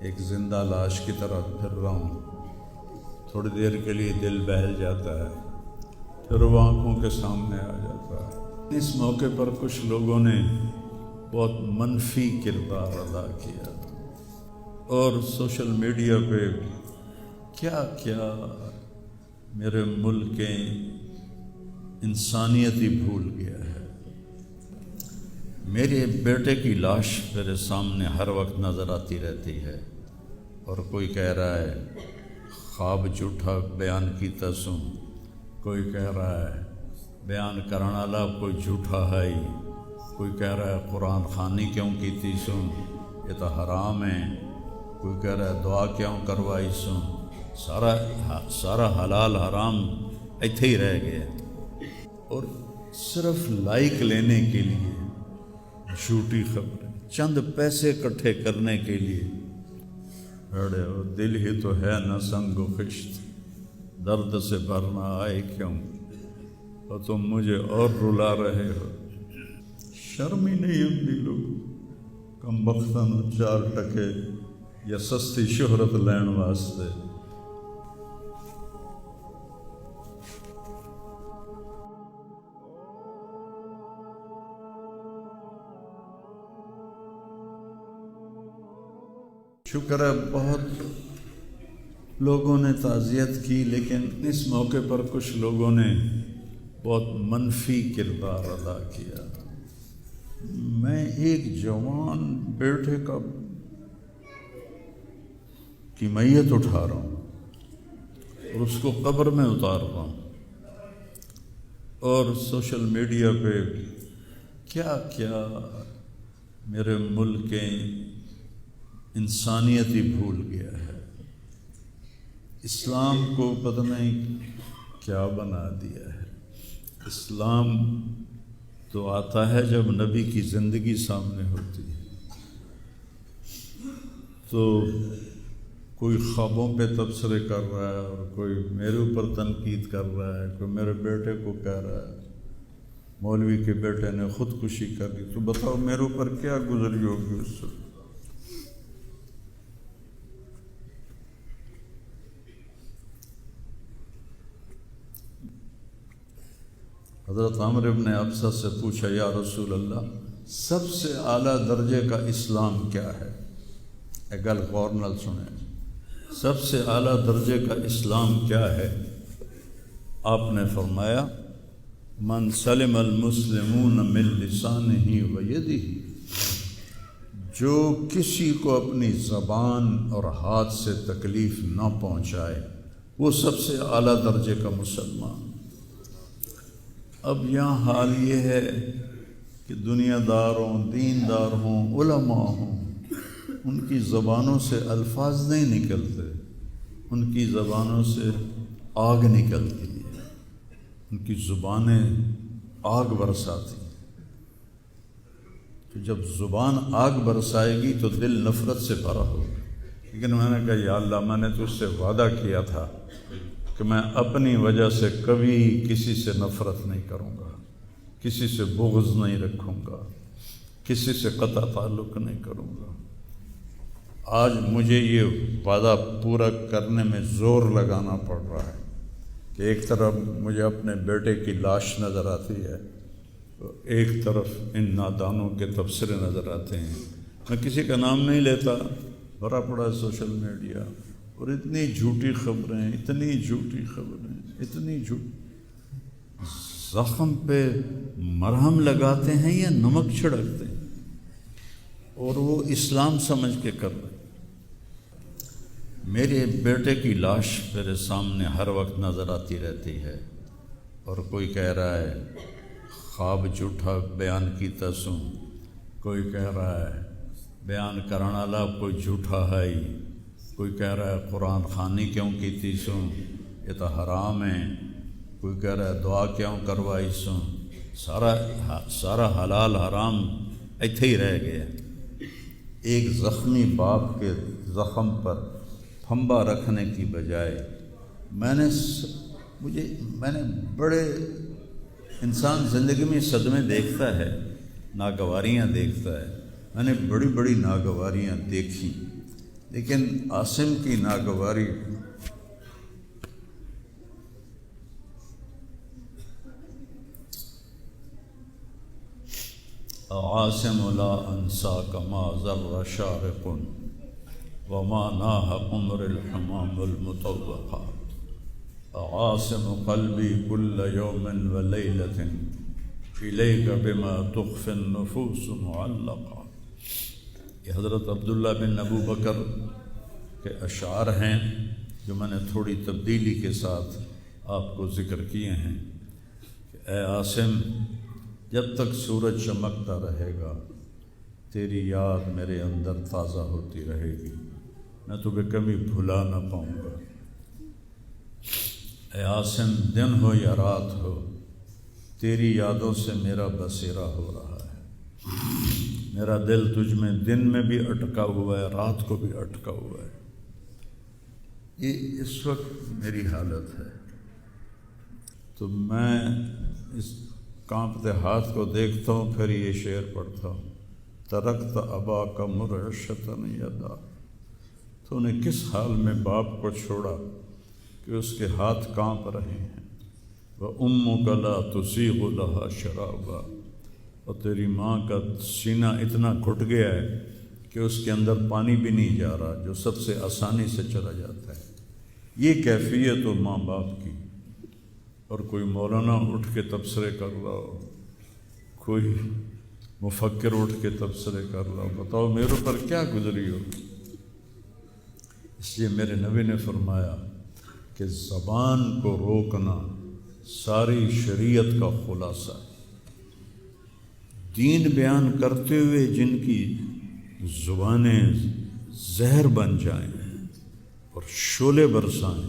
ایک زندہ لاش کی طرح پھر رہا ہوں. تھوڑی دیر کے لیے دل بہل جاتا ہے، پھر وہ آنکھوں کے سامنے آ جاتا ہے. اس موقع پر کچھ لوگوں نے بہت منفی کردار ادا کیا اور سوشل میڈیا پہ کیا کیا میرے ملک کے انسانیت ہی بھول گیا ہے. میرے بیٹے کی لاش میرے سامنے ہر وقت نظر آتی رہتی ہے، اور کوئی کہہ رہا ہے خواب جھوٹا بیان کیتا سوں، کوئی کہہ رہا ہے بیان کرنے والا کوئی جھوٹا ہے ہی، کوئی کہہ رہا ہے قرآن خوانی کیوں کیتی سوں، یہ تو حرام ہے، کوئی کہہ رہا ہے دعا کیوں کروائی سوں. سارا حلال حرام ایتھے ہی رہ گیا، اور صرف لائک لینے کے لیے جھوٹی خبریں، چند پیسے اکٹھے کرنے کے لیے. ارے وہ دل ہی تو ہے نہ سنگ و خشت، درد سے بھرنا آئے کیوں، اور تم مجھے اور رلا رہے ہو. شرم ہی نہیں آتی لوگ کم بختاں چار ٹکے یا سستی شہرت لین واسطے. شکر ہے بہت لوگوں نے تعزیت کی، لیکن اس موقع پر کچھ لوگوں نے بہت منفی کردار ادا کیا. میں ایک جوان بیٹے کی میت اٹھا رہا ہوں اور اس کو قبر میں اتار رہا ہوں، اور سوشل میڈیا پہ کیا کیا میرے ملک کے انسانیت ہی بھول گیا ہے. اسلام کو پتہ نہیں کیا بنا دیا ہے. اسلام تو آتا ہے جب نبی کی زندگی سامنے ہوتی ہے. تو کوئی خوابوں پہ تبصرے کر رہا ہے، اور کوئی میرے اوپر تنقید کر رہا ہے، کوئی میرے بیٹے کو کہہ رہا ہے مولوی کے بیٹے نے خودکشی کر لی. تو بتاؤ میرے اوپر کیا گزری ہوگی اس سے. حضرت عمر ابن ابسہ سے پوچھا یا رسول اللہ سب سے اعلیٰ درجے کا اسلام کیا ہے؟ ایک گل غور نال سنیں، سب سے اعلیٰ درجے کا اسلام کیا ہے؟ آپ نے فرمایا من سلم المسلمون من لسانہ و یدہ، جو کسی کو اپنی زبان اور ہاتھ سے تکلیف نہ پہنچائے وہ سب سے اعلیٰ درجے کا مسلمان. اب یہاں حال یہ ہے کہ دنیا دار ہوں، دین دار ہوں، علماء ہوں، ان کی زبانوں سے الفاظ نہیں نکلتے، ان کی زبانوں سے آگ نکلتی ہے، ان کی زبانیں آگ برساتی ہیں. تو جب زبان آگ برسائے گی تو دل نفرت سے بھرا ہوگا. لیکن میں نے کہا یا اللہ میں نے تو اس سے وعدہ کیا تھا کہ میں اپنی وجہ سے کبھی کسی سے نفرت نہیں کروں گا، کسی سے بغض نہیں رکھوں گا، کسی سے قطع تعلق نہیں کروں گا. آج مجھے یہ وعدہ پورا کرنے میں زور لگانا پڑ رہا ہے کہ ایک طرف مجھے اپنے بیٹے کی لاش نظر آتی ہے، ایک طرف ان نادانوں کے تبصرے نظر آتے ہیں. میں کسی کا نام نہیں لیتا، بھرا پڑا ہے سوشل میڈیا، اور اتنی جھوٹی خبریں، اتنی جھوٹی خبریں، اتنی جھوٹ. زخم پہ مرہم لگاتے ہیں یا نمک چھڑکتے ہیں، اور وہ اسلام سمجھ کے کر رہے ہیں. میرے بیٹے کی لاش میرے سامنے ہر وقت نظر آتی رہتی ہے، اور کوئی کہہ رہا ہے خواب جھوٹا بیان کیتا سوں، کوئی کہہ رہا ہے بیان کرنے والا کوئی جھوٹا ہے ہی، کوئی کہہ رہا ہے قرآن خوانی کیوں کیتی سوں، یہ تو حرام ہے، کوئی کہہ رہا ہے دعا کیوں کروائی سوں. سارا حلال حرام ایتھے ہی رہ گیا. ایک زخمی باپ کے زخم پر پھنبا رکھنے کی بجائے میں نے بڑے انسان زندگی میں صدمے دیکھتا ہے، ناگواریاں دیکھتا ہے. میں نے بڑی بڑی ناگواریاں دیکھی. لیکن عاصم کی ناگواری عاصم لا انساک ما ذر شارق وما ناہ عمر الحمام المطوقات عاصم قلبی کل یوم ولیلۃ الیک بما تخفی النفوس معلقا۔ یہ حضرت عبداللہ بن ابو بکر کے اشعار ہیں جو میں نے تھوڑی تبدیلی کے ساتھ آپ کو ذکر کیے ہیں کہ اے عاصم، جب تک سورج چمکتا رہے گا تیری یاد میرے اندر تازہ ہوتی رہے گی، میں تمہیں کبھی بھلا نہ پاؤں گا۔ اے عاصم، دن ہو یا رات ہو تیری یادوں سے میرا بسیرا ہو رہا ہے، میرا دل تجھ میں دن میں بھی اٹکا ہوا ہے، رات کو بھی اٹکا ہوا ہے۔ یہ اس وقت میری حالت ہے۔ تو میں اس کانپتے ہاتھ کو دیکھتا ہوں، پھر یہ شعر پڑھتا ہوں، ترکت اباک مرعشۃ یدا، تو نے کس حال میں باپ کو چھوڑا کہ اس کے ہاتھ کانپ رہے ہیں، وَأُمُّكَ لَا تُسِيغُ لَهَا شَرَابًا، اور تیری ماں کا سینہ اتنا گھٹ گیا ہے کہ اس کے اندر پانی بھی نہیں جا رہا، جو سب سے آسانی سے چلا جاتا ہے۔ یہ کیفیت ہو ماں باپ کی، اور کوئی مولانا اٹھ کے تبصرے کر رہا ہو، کوئی مفکر اٹھ کے تبصرے کر رہا ہو، بتاؤ میرے پر کیا گزری ہو۔ اس لیے میرے نبی نے فرمایا کہ زبان کو روکنا ساری شریعت کا خلاصہ ہے۔ دین بیان کرتے ہوئے جن کی زبانیں زہر بن جائیں اور شعلے برسائیں،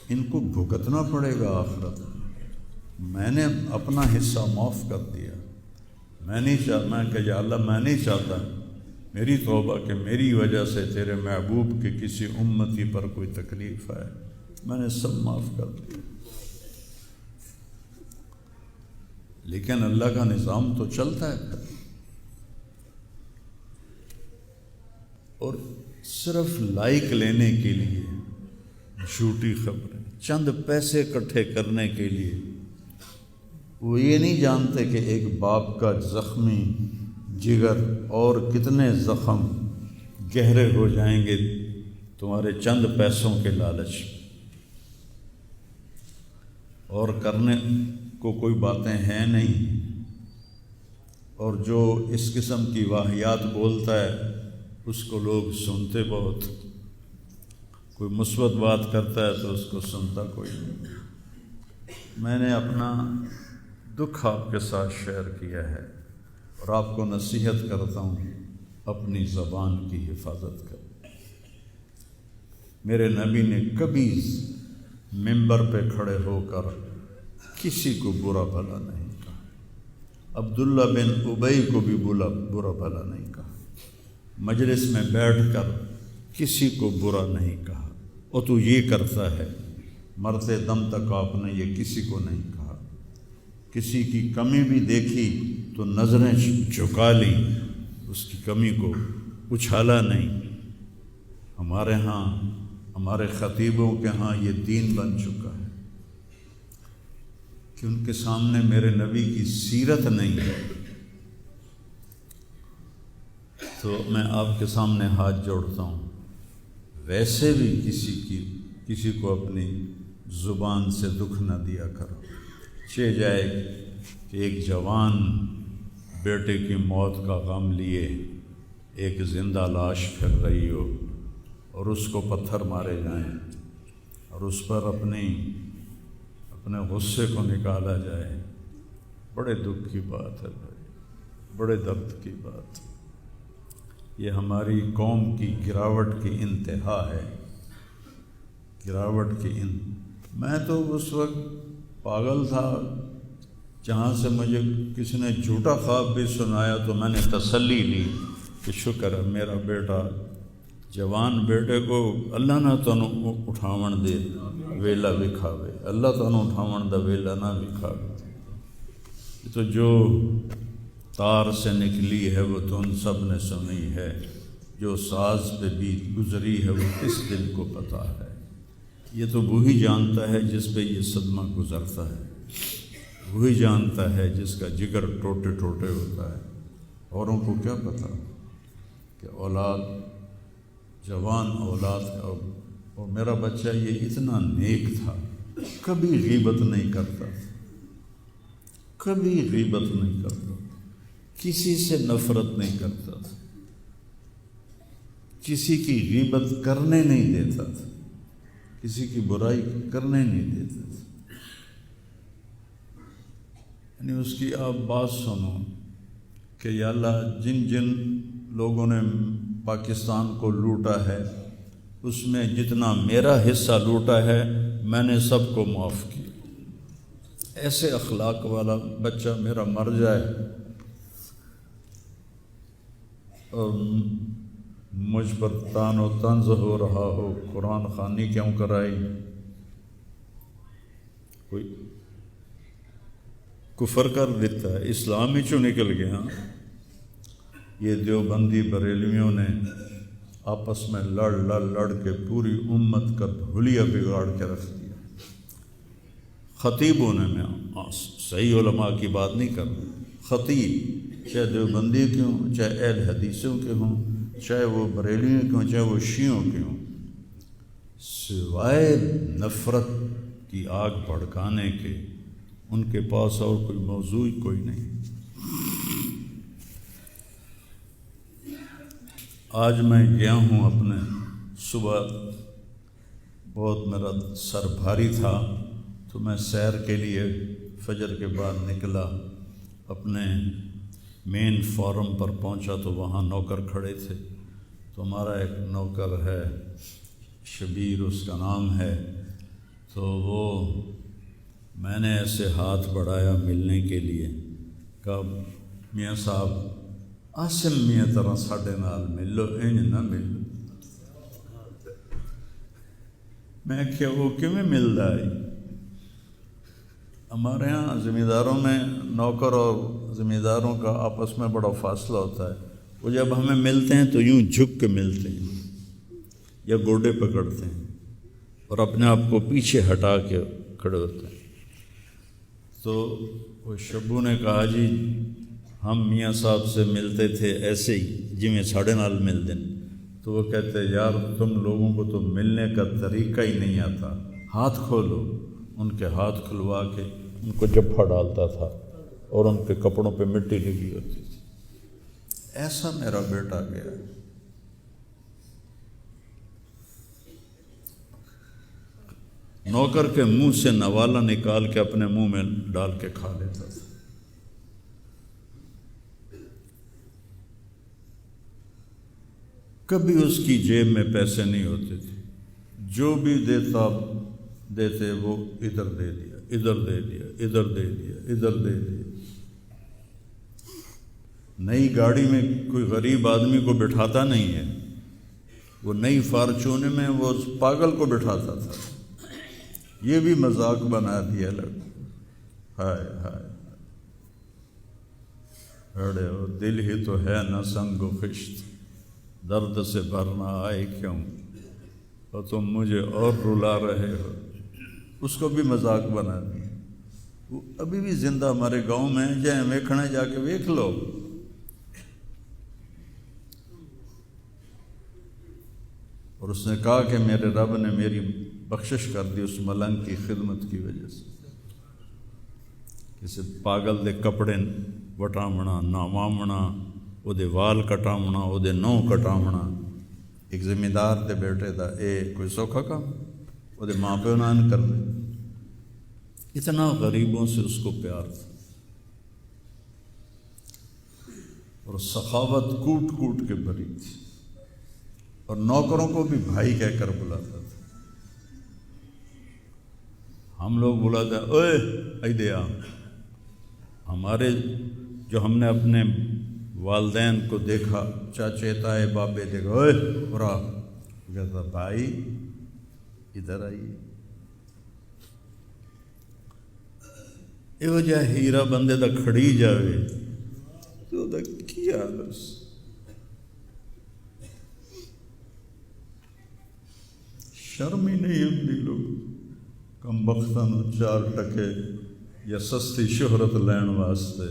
ان کو بھگتنا پڑے گا آخرت میں۔ میں نے اپنا حصہ معاف کر دیا، میں کہ یا اللہ میں نہیں چاہتا، میری توبہ کہ میری وجہ سے تیرے محبوب کے کسی امتی پر کوئی تکلیف آئے، میں نے سب معاف کر دیا۔ لیکن اللہ کا نظام تو چلتا ہے، اور صرف لائک لینے کے لیے جھوٹی خبریں، چند پیسے اکٹھے کرنے کے لیے، وہ یہ نہیں جانتے کہ ایک باپ کا زخمی جگر اور کتنے زخم گہرے ہو جائیں گے تمہارے چند پیسوں کے لالچ، اور کرنے کو کوئی باتیں ہیں نہیں، اور جو اس قسم کی واہیات بولتا ہے اس کو لوگ سنتے بہت، کوئی مثبت بات کرتا ہے تو اس کو سنتا کوئی نہیں۔ میں نے اپنا دکھ آپ کے ساتھ شیئر کیا ہے، اور آپ کو نصیحت کرتا ہوں اپنی زبان کی حفاظت کریں۔ میرے نبی نے کبھی ممبر پہ کھڑے ہو کر کسی کو برا بھلا نہیں کہا، عبداللہ بن ابی کو بھی برا بھلا نہیں کہا، مجلس میں بیٹھ کر کسی کو برا نہیں کہا، اور تو یہ کرتا ہے، مرتے دم تک آپ نے یہ کسی کو نہیں کہا۔ کسی کی کمی بھی دیکھی تو نظریں جھکا لی، اس کی کمی کو اچھالا نہیں۔ ہمارے ہاں، ہمارے خطیبوں کے ہاں یہ دین بن چکا ہے کہ ان کے سامنے میرے نبی کی سیرت نہیں ہے، تو میں آپ کے سامنے ہاتھ جوڑتا ہوں، ویسے بھی کسی کو اپنی زبان سے دکھ نہ دیا کرو۔ چہ جائے کہ ایک جوان بیٹے کی موت کا غم لیے ایک زندہ لاش پھر رہی ہو، اور اس کو پتھر مارے جائیں، اور اس پر اپنے غصے کو نکالا جائے، بڑے دکھ کی بات ہے بھائی، بڑے درد کی بات۔ یہ ہماری قوم کی گراوٹ کی انتہا ہے، گراوٹ کی میں تو اس وقت پاگل تھا، جہاں سے مجھے کسی نے جھوٹا خواب بھی سنایا تو میں نے تسلی لی کہ شکر ہے میرا بیٹا، جوان بیٹے کو اللہ نہ تنوں اٹھاون دے ویلا وکھاوے، اللہ تنوں اٹھاون دا ویلا نہ وکھاوے۔ تو جو تار سے نکلی ہے وہ تو ان سب نے سنی ہے، جو ساز پہ بیت گزری ہے وہ کس دل کو پتہ ہے۔ یہ تو وہی جانتا ہے جس پہ یہ صدمہ گزرتا ہے، وہی جانتا ہے جس کا جگر ٹوٹے ٹوٹے ہوتا ہے۔ اوروں کو کیا پتہ کہ اولاد، جوان اولاد کا، اور میرا بچہ یہ اتنا نیک تھا، کبھی غیبت نہیں کرتا تھا، کبھی غیبت نہیں کرتا، کسی سے نفرت نہیں کرتا تھا، کسی کی غیبت کرنے نہیں دیتا تھا، کسی کی برائی کرنے نہیں دیتا تھا۔ یعنی اس کی آپ بات سنو کہ یا اللہ جن جن لوگوں نے پاکستان کو لوٹا ہے اس میں جتنا میرا حصہ لوٹا ہے میں نے سب کو معاف کیا۔ ایسے اخلاق والا بچہ میرا مر جائے اور مجھ پر تان و طنز ہو رہا ہو، قرآن خوانی کیوں کرائی، کوئی کفر کر دیتا ہے، اسلام ہی چوں نکل گیا۔ یہ دیوبندی بریلویوں نے آپس میں لڑ کے پوری امت کا دھولیا بگاڑ کے رکھ دیا۔ خطیبوں نے، میں صحیح علماء کی بات نہیں کر رہا، خطیب چاہے دیوبندی کے ہوں، چاہے اہل حدیثوں کے ہوں، چاہے وہ بریلیوں کے ہوں، چاہے وہ شیعوں کے ہوں، سوائے نفرت کی آگ بھڑکانے کے ان کے پاس اور کوئی موضوع کوئی نہیں۔ آج میں گیا ہوں اپنے، صبح بہت میرا سر بھاری تھا تو میں سیر کے لیے فجر کے بعد نکلا، اپنے مین فارم پر پہنچا تو وہاں نوکر کھڑے تھے، تو ہمارا ایک نوکر ہے شبیر اس کا نام ہے، تو وہ میں نے ایسے ہاتھ بڑھایا ملنے کے لیے، کہا میاں صاحب آسم میاں طرح ساڈے نال مل لو، انج نہ مل لو۔ میں کیا وہ کیویں ملدا ہے؟ ہمارے ہاں زمینداروں میں نوکر اور زمینداروں کا آپس میں بڑا فاصلہ ہوتا ہے، وہ جب ہمیں ملتے ہیں تو یوں جھک کے ملتے ہیں یا گوڈے پکڑتے ہیں اور اپنے آپ کو پیچھے ہٹا کے کھڑے ہوتے ہیں۔ تو وہ شبو نے کہا جی ہم میاں صاحب سے ملتے تھے ایسے ہی جی میں ساڑھے نال مل دیں، تو وہ کہتے یار تم لوگوں کو تو ملنے کا طریقہ ہی نہیں آتا، ہاتھ کھولو۔ ان کے ہاتھ کھلوا کے ان کو جپھا ڈالتا تھا اور ان کے کپڑوں پہ مٹی لگی ہوتی تھی۔ ایسا میرا بیٹا گیا۔ نوکر کے منہ سے نوالا نکال کے اپنے منہ میں ڈال کے کھا لیتا تھا۔ کبھی اس کی جیب میں پیسے نہیں ہوتے تھے، جو بھی دیتے وہ ادھر دے دیا، ادھر دے دیا، ادھر دے دیا، ادھر دے دیا۔ نئی گاڑی میں کوئی غریب آدمی کو بٹھاتا نہیں ہے، وہ نئی فارچون میں وہ پاگل کو بٹھاتا تھا۔ یہ بھی مذاق بنا دیا لوگ۔ ہائے ہائے ارے وہ دل ہی تو ہے نہ سنگ و خشت، درد سے بھرنا آئے کیوں، اور تم مجھے اور رلا رہے ہو۔ اس کو بھی مذاق بنا دیا۔ وہ ابھی بھی زندہ ہمارے گاؤں میں جائیں ویکھنے جا کے ویکھ لو۔ اور اس نے کہا کہ میرے رب نے میری بخشش کر دی اس ملنگ کی خدمت کی وجہ سے۔ کسی پاگل دے کپڑے وٹامنا، ناوامنا، وہ دے وال کٹامنا، وہ دے نو کٹامنا، ایک زمیندار دے بیٹے دا اے کوئی سوکھا کام، وہ دے ماں پیو نان کر دے۔ اتنا غریبوں سے اس کو پیار تھا، اور سخاوت کوٹ کوٹ کے بھری تھی، اور نوکروں کو بھی بھائی کہہ کر بلاتا تھا۔ ہم لوگ بلاتے ہیں اوئے ایدے آ، ہمارے جو ہم نے اپنے والدین کو دیکھا، چاچے تائے بابے دیکھا، اوئے برا کہتا بھائی ادھر آئیے۔ یہ وجہ ہیرا بندے دا کھڑی جاوے تو دا کیا بس شرم ہی نہیں آتی لوگ کم بختاں نوں 4 ٹکے یا سستی شہرت لین واسطے